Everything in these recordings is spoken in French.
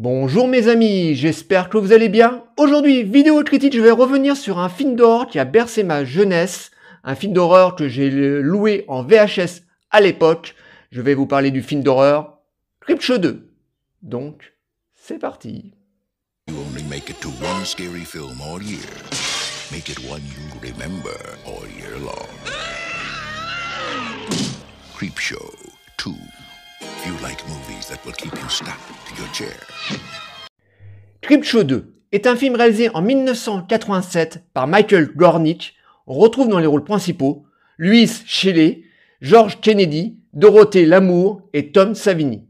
Bonjour mes amis, j'espère que vous allez bien. Aujourd'hui, vidéo critique, je vais revenir sur un film d'horreur qui a bercé ma jeunesse, un film d'horreur que j'ai loué en VHS à l'époque. Je vais vous parler du film d'horreur Creepshow 2. Donc, c'est parti. You only make it to one scary film all year. Make it one you remember all year long. Creepshow 2. If you like movies that will keep you stuck to your chair. Creepshow 2 est un film réalisé en 1987 par Michael Gornick. On retrouve dans les rôles principaux Louis Shelley, George Kennedy, Dorothée Lamour et Tom Savini.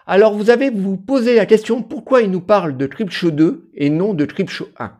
Alors vous avez vous posé la question pourquoi il nous parle de Creepshow 2 et non de Creepshow 1.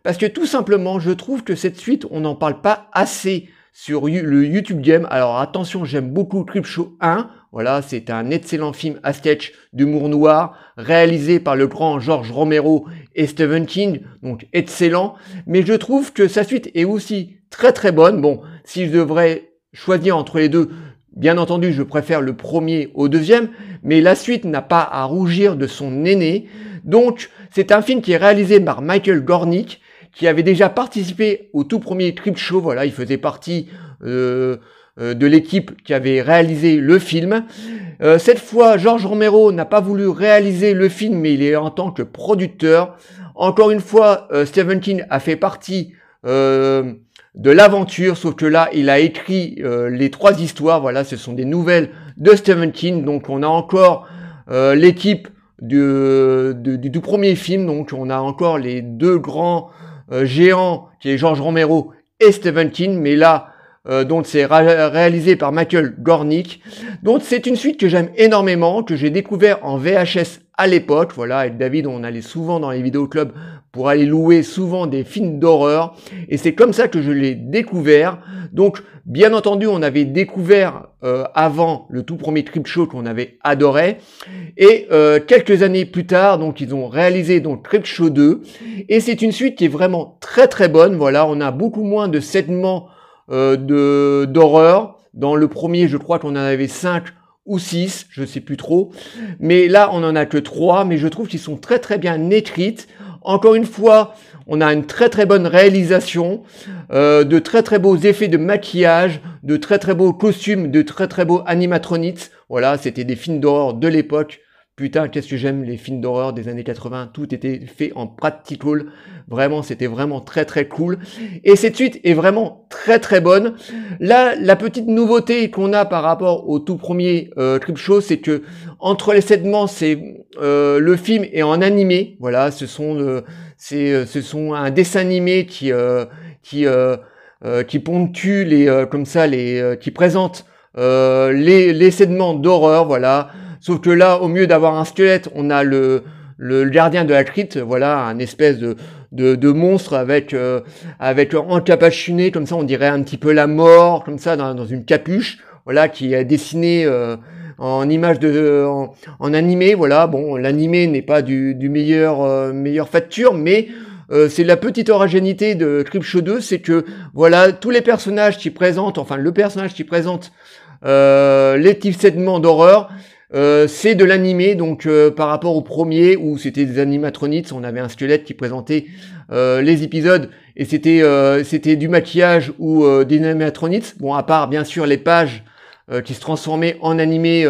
Parce que tout simplement je trouve que cette suite on n'en parle pas assez sur le YouTube Game. Alors attention, j'aime beaucoup Creepshow 1. Voilà, c'est un excellent film à sketch d'humour noir réalisé par le grand George Romero et Stephen King. Donc excellent. Mais je trouve que sa suite est aussi très très bonne. Bon, si je devrais choisir entre les deux, bien entendu, je préfère le premier au deuxième. Mais la suite n'a pas à rougir de son aîné. Donc, c'est un film qui est réalisé par Michael Gornick, qui avait déjà participé au tout premier Creepshow. Voilà, il faisait partie de l'équipe qui avait réalisé le film. Cette fois, George Romero n'a pas voulu réaliser le film, mais il est en tant que producteur. Encore une fois, Stephen King a fait partie de l'aventure, sauf que là, il a écrit les trois histoires. Voilà, ce sont des nouvelles de Stephen King. Donc, on a encore l'équipe du tout premier film. Donc, on a encore les deux grands géants, qui est George Romero et Stephen King. Mais là, donc c'est réalisé par Michael Gornick. Donc c'est une suite que j'aime énormément, que j'ai découvert en VHS à l'époque. Voilà, avec David, on allait souvent dans les vidéoclubs pour aller louer souvent des films d'horreur. Et c'est comme ça que je l'ai découvert. Donc, bien entendu, on avait découvert avant le tout premier Creepshow qu'on avait adoré. Et quelques années plus tard, donc ils ont réalisé donc Creepshow 2. Et c'est une suite qui est vraiment très très bonne. Voilà, on a beaucoup moins de segments d'horreur. Dans le premier, je crois qu'on en avait 5 ou 6, je sais plus trop. Mais là, on en a que 3, mais je trouve qu'ils sont très très bien écrites. Encore une fois, on a une très très bonne réalisation, de très très beaux effets de maquillage, de très très beaux costumes, de très très beaux animatronics. Voilà, c'était des films d'horreur de l'époque. Putain, qu'est-ce que j'aime les films d'horreur des années 80. Tout était fait en practical. Vraiment, c'était vraiment très très cool. Et cette suite est vraiment très très bonne. Là, la petite nouveauté qu'on a par rapport au tout premier Creepshow, c'est que entre les segments, c'est le film est en animé. Voilà, ce sont un dessin animé qui ponctue les comme ça qui présente les segments d'horreur. Voilà. Sauf que là, au mieux d'avoir un squelette, on a le gardien de la crypte, voilà, un espèce de monstre avec encapuchonné, comme ça, on dirait un petit peu la mort, comme ça, dans une capuche, voilà, qui est dessiné en image en animé, voilà. Bon, l'animé n'est pas du meilleure facture, mais c'est la petite originalité de Creepshow 2, c'est que voilà, tous les personnages qui présentent, enfin le personnage qui présente les petits segments d'horreur, c'est de l'animé, donc par rapport au premier où c'était des animatronics, on avait un squelette qui présentait les épisodes et c'était du maquillage ou des animatronics. Bon, à part bien sûr les pages qui se transformaient en animé,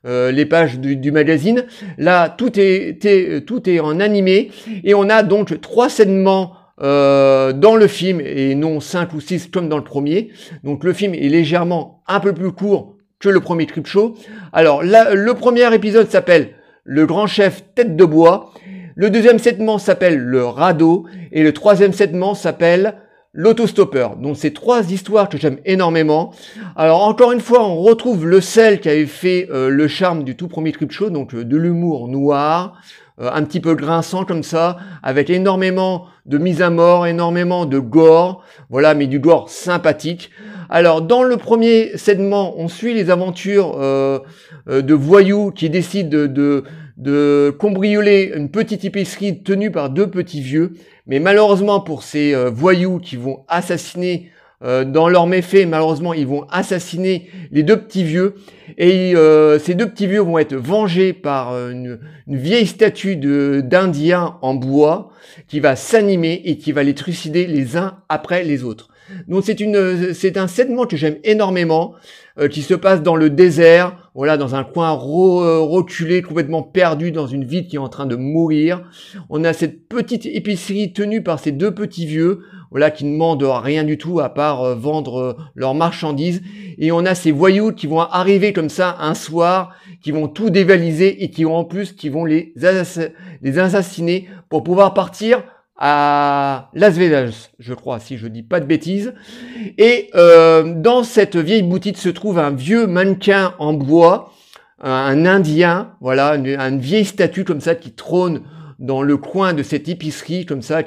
les pages du magazine. Là, tout est en animé et on a donc 3 segments dans le film et non 5 ou 6 comme dans le premier. Donc le film est légèrement un peu plus court que le premier Creepshow. Alors là, le premier épisode s'appelle Le Grand Chef Tête de Bois. Le deuxième segment s'appelle Le Radeau. Et le troisième segment s'appelle L'Autostoppeur. Donc c'est 3 histoires que j'aime énormément. Alors encore une fois, on retrouve le sel qui avait fait le charme du tout premier Creepshow. Donc de l'humour noir, un petit peu grinçant comme ça, avec énormément de mise à mort, énormément de gore. Voilà, mais du gore sympathique. Alors, dans le premier segment, on suit les aventures de voyous qui décident de cambrioler une petite épicerie tenue par 2 petits vieux. Mais malheureusement pour ces voyous qui vont assassiner dans leur méfait, malheureusement, ils vont assassiner les deux petits vieux. Et ces deux petits vieux vont être vengés par une vieille statue d'Indien en bois qui va s'animer et qui va les trucider les uns après les autres. Donc c'est un segment que j'aime énormément, qui se passe dans le désert, voilà, dans un coin reculé, complètement perdu, dans une ville qui est en train de mourir. On a cette petite épicerie tenue par ces deux petits vieux, voilà, qui ne demandent rien du tout à part vendre leurs marchandises. Et on a ces voyous qui vont arriver comme ça un soir, qui vont tout dévaliser et qui vont en plus les assassiner pour pouvoir partir à Las Vegas, je crois, si je dis pas de bêtises. Et dans cette vieille boutique se trouve un vieux mannequin en bois, un Indien, voilà, une vieille statue comme ça qui trône dans le coin de cette épicerie, comme ça,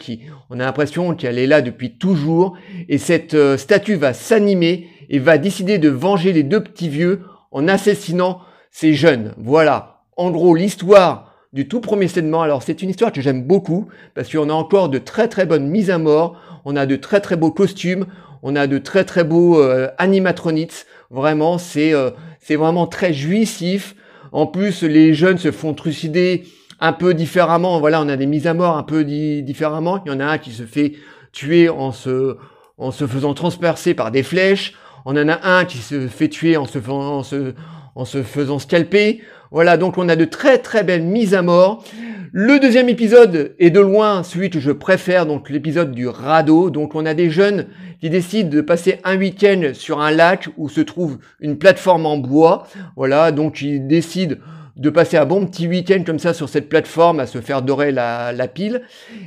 on a l'impression qu'elle est là depuis toujours. Et cette statue va s'animer et va décider de venger les deux petits vieux en assassinant ces jeunes. Voilà, en gros, l'histoire du tout premier segment. Alors c'est une histoire que j'aime beaucoup parce qu'on a encore de très très bonnes mises à mort, on a de très très beaux costumes, on a de très très beaux animatronics. Vraiment, c'est vraiment très jouissif. En plus, les jeunes se font trucider un peu différemment. Voilà, on a des mises à mort un peu différemment. Il y en a un qui se fait tuer en se faisant transpercer par des flèches. On en a un qui se fait tuer en se faisant scalper. Voilà, donc on a de très très belles mises à mort. Le deuxième épisode est de loin celui que je préfère, donc l'épisode du radeau. Donc on a des jeunes qui décident de passer un week-end sur un lac où se trouve une plateforme en bois. Voilà, donc ils décident de passer un bon petit week-end comme ça sur cette plateforme à se faire dorer la pile.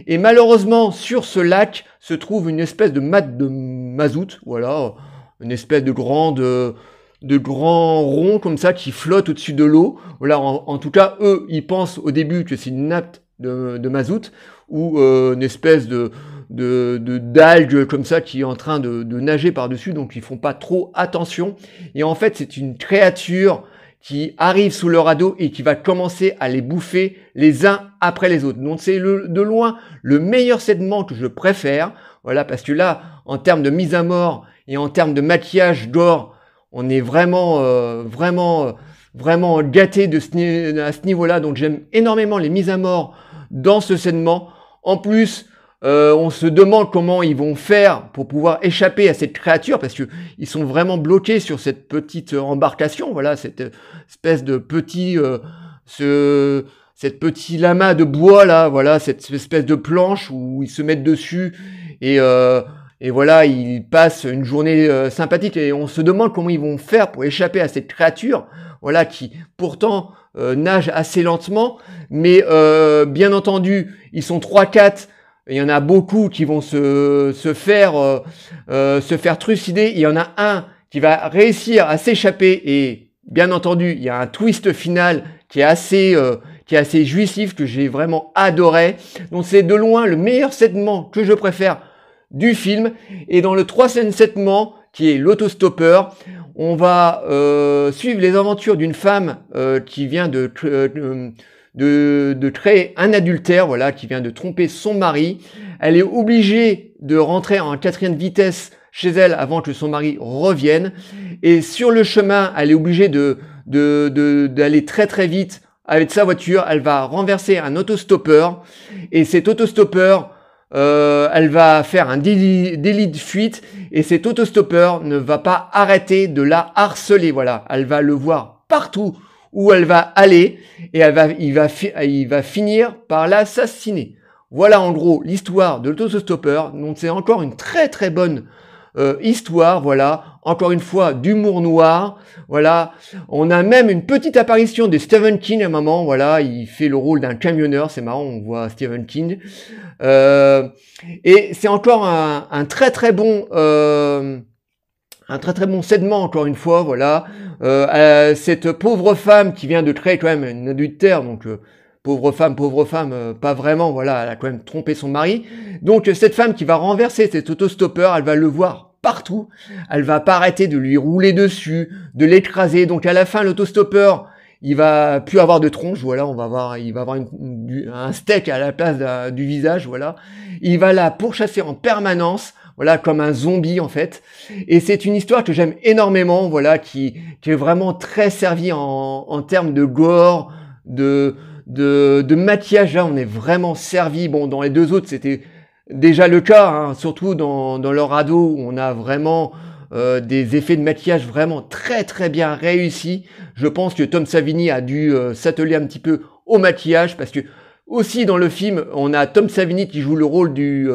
Et malheureusement, sur ce lac se trouve une espèce de mât de mazout. Voilà, une espèce de grands ronds comme ça qui flottent au-dessus de l'eau. Voilà, en tout cas, eux, ils pensent au début que c'est une nappe de mazout ou une espèce d'algue comme ça qui est en train de nager par-dessus, donc ils font pas trop attention. Et en fait, c'est une créature qui arrive sous le radeau et qui va commencer à les bouffer les uns après les autres. Donc c'est de loin le meilleur segment que je préfère. Voilà, parce que là, en termes de mise à mort et en termes de maquillage gore, on est vraiment gâté à ce niveau-là. Donc j'aime énormément les mises à mort dans ce segment. En plus, on se demande comment ils vont faire pour pouvoir échapper à cette créature, parce que ils sont vraiment bloqués sur cette petite embarcation. Voilà, cette espèce de cette petit lama de bois là. Voilà, cette espèce de planche où ils se mettent dessus et voilà, ils passent une journée sympathique et on se demande comment ils vont faire pour échapper à cette créature, voilà, qui pourtant nage assez lentement, mais bien entendu, ils sont 3-4, il y en a beaucoup qui vont se faire trucider, il y en a un qui va réussir à s'échapper et bien entendu, il y a un twist final qui est assez jouissif, que j'ai vraiment adoré. Donc c'est de loin le meilleur segment que je préfère du film. Et dans le troisième segment, qui est l'autostoppeur, on va suivre les aventures d'une femme qui vient de créer un adultère, voilà, qui vient de tromper son mari. Elle est obligée de rentrer en 4e vitesse chez elle avant que son mari revienne. Et sur le chemin, elle est obligée d'aller très très vite avec sa voiture. Elle va renverser un autostoppeur. Et cet autostoppeur, elle va faire un délit de fuite et cet autostoppeur ne va pas arrêter de la harceler. Voilà, elle va le voir partout où elle va aller et il va finir par l'assassiner. Voilà en gros l'histoire de l'autostoppeur. Donc c'est encore une très très bonne histoire, voilà, encore une fois d'humour noir, voilà, on a même une petite apparition de Stephen King à un moment, voilà, il fait le rôle d'un camionneur, c'est marrant, on voit Stephen King, et c'est encore un très très bon segment, encore une fois, voilà, cette pauvre femme qui vient de créer quand même une adultère, donc pauvre femme, pas vraiment, voilà, elle a quand même trompé son mari. Donc cette femme qui va renverser cet autostoppeur, elle va le voir partout, elle va pas arrêter de lui rouler dessus, de l'écraser. Donc à la fin, l'autostoppeur, il va plus avoir de tronche, voilà, il va avoir un steak à la place du visage, voilà. Il va la pourchasser en permanence, voilà, comme un zombie en fait. Et c'est une histoire que j'aime énormément, voilà, qui est vraiment très servie en termes de gore, de maquillage. Là, on est vraiment servi. Bon, dans les deux autres, c'était déjà le cas, hein, surtout dans leur ado, où on a vraiment des effets de maquillage vraiment très très bien réussis. Je pense que Tom Savini a dû s'atteler un petit peu au maquillage, parce que aussi dans le film, on a Tom Savini qui joue le rôle du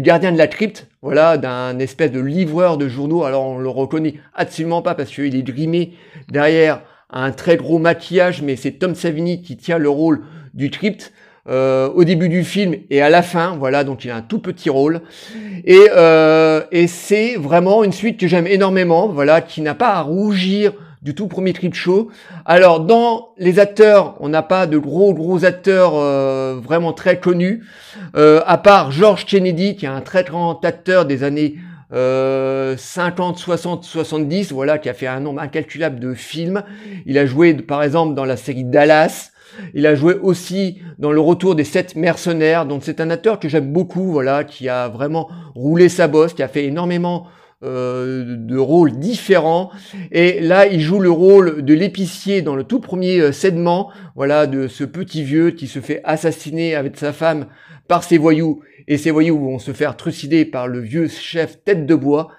gardien de la crypte, voilà, d'un espèce de livreur de journaux. Alors on le reconnaît absolument pas parce qu'il est grimé derrière un très gros maquillage, mais c'est Tom Savini qui tient le rôle du crypte au début du film et à la fin, voilà, donc il a un tout petit rôle. Et c'est vraiment une suite que j'aime énormément, voilà, qui n'a pas à rougir du tout premier Creepshow. Alors dans les acteurs, on n'a pas de gros acteurs vraiment très connus, à part George Kennedy, qui est un très grand acteur des années 50, 60, 70, voilà, qui a fait un nombre incalculable de films. Il a joué par exemple dans la série Dallas. Il a joué aussi dans Le Retour des 7 mercenaires. Donc c'est un acteur que j'aime beaucoup, voilà, qui a vraiment roulé sa bosse, qui a fait énormément de rôles différents. Et là, il joue le rôle de l'épicier dans le tout premier segment, voilà, de ce petit vieux qui se fait assassiner avec sa femme par ses voyous, et ces voyous vont se faire trucider par le vieux chef tête de bois.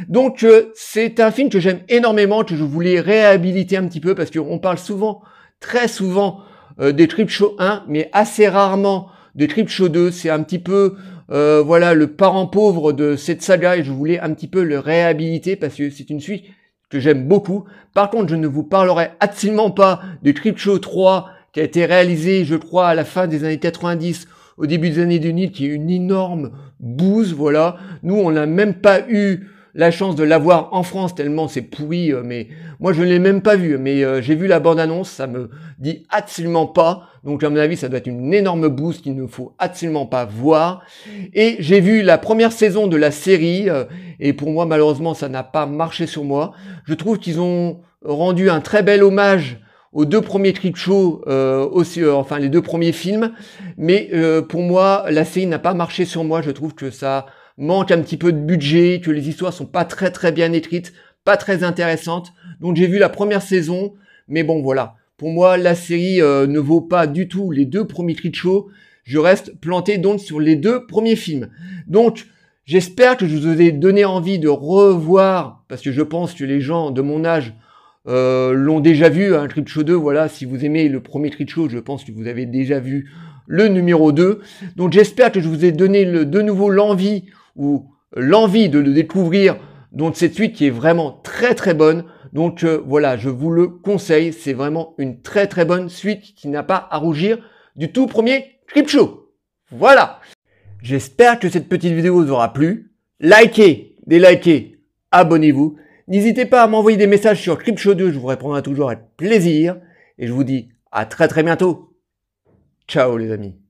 Donc c'est un film que j'aime énormément, que je voulais réhabiliter un petit peu, parce qu'on parle souvent, très souvent, des Creepshow 1, mais assez rarement des Creepshow 2. C'est un petit peu voilà, le parent pauvre de cette saga, et je voulais un petit peu le réhabiliter parce que c'est une suite que j'aime beaucoup. Par contre, je ne vous parlerai absolument pas de Creepshow 3 qui a été réalisé, je crois, à la fin des années 90, au début des années 2000, qui est une énorme bouse, voilà. Nous, on n'a même pas eu la chance de l'avoir en France tellement c'est pourri, mais moi je ne l'ai même pas vu, mais j'ai vu la bande-annonce, ça me dit absolument pas, donc à mon avis ça doit être une énorme bouse qu'il ne faut absolument pas voir. Et j'ai vu la première saison de la série, et pour moi malheureusement ça n'a pas marché sur moi. Je trouve qu'ils ont rendu un très bel hommage aux deux premiers Creepshow, aussi, enfin les deux premiers films, mais pour moi la série n'a pas marché sur moi. Je trouve que ça manque un petit peu de budget, que les histoires sont pas très bien écrites, pas très intéressantes. Donc j'ai vu la première saison, mais bon voilà. Pour moi, la série ne vaut pas du tout les deux premiers Creepshow. Je reste planté donc sur les deux premiers films. Donc j'espère que je vous ai donné envie de revoir, parce que je pense que les gens de mon âge l'ont déjà vu, un Creepshow 2, voilà. Si vous aimez le premier Creepshow, je pense que vous avez déjà vu le numéro 2. Donc j'espère que je vous ai donné de nouveau l'envie de le découvrir, donc cette suite qui est vraiment très bonne. Donc voilà, je vous le conseille, c'est vraiment une très bonne suite qui n'a pas à rougir du tout premier Creepshow. Voilà, j'espère que cette petite vidéo vous aura plu. Likez, délikez, abonnez-vous. N'hésitez pas à m'envoyer des messages sur Creepshow 2, je vous répondrai toujours avec plaisir. Et je vous dis à très bientôt. Ciao les amis.